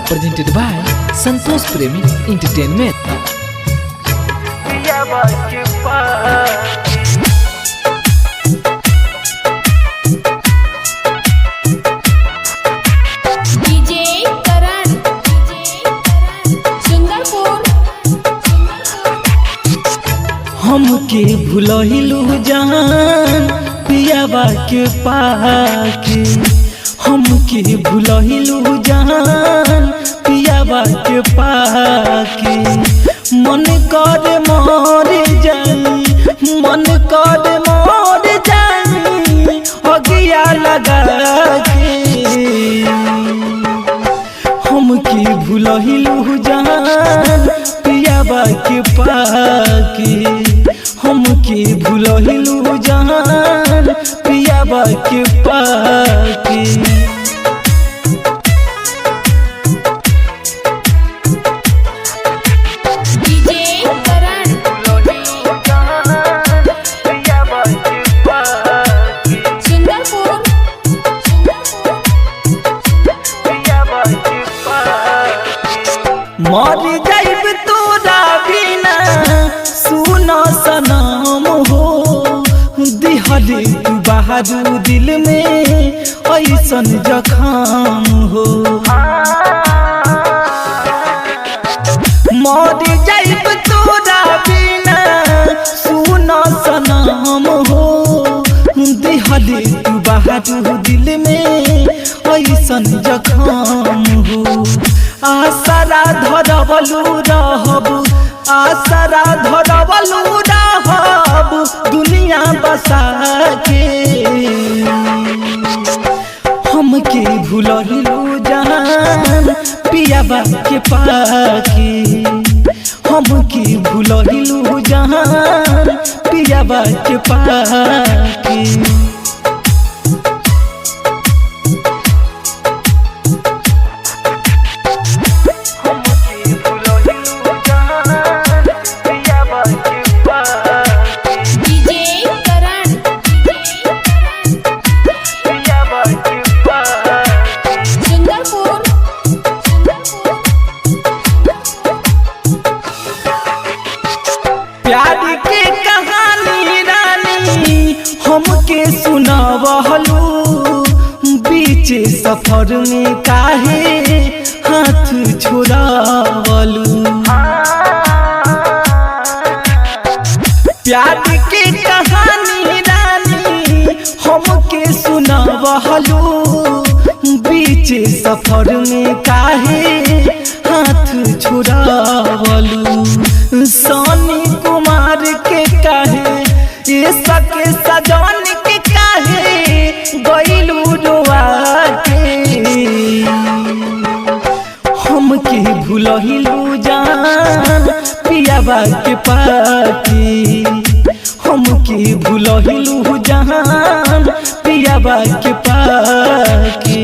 Presented by Santosh Premi Entertainment. हमके भुलहिलू जान पियाबा के पाके, हमके भुलहिलू जान पियाबा के पाके। मन कर मर जाई, मन कर मर जाई अगिया लगा के। हमके भुलहिलू जान पियाबा के पाके, हमके भुलहिलू जान पियाबा के पाके। मर जाइब तोरा बिना सुना सनम हो, दिहले तू बहादुर दिल में ऐसन जखम हो। मर जाइब तोरा बिना सुना सनम हो, दिहले तू बहादुर दिल में ऐसन जखम हो। आसरा धरवलू रहब, आसरा धरवलू रहब दुनिया बसा के। हमके भुलहिलू जान पियाबा के पाके, हमके भुलहिलू जान पियाबा के पाके। प्यार के कहानी रानी हमके सुनावलू, बीच सफर में काहे हाथ छोड़ावलू। प्यार के कहानी रानी हमके सुनावलू, बीच सफर में काहे हाथ छोड़ावलू। सोनी कुमार के काहे ये सके सजन के काहे गइलू रुआ के। हमके भुलहिलू जान पियाबा के पाके, हमके भुलहिलू जान पियाबा के पाके।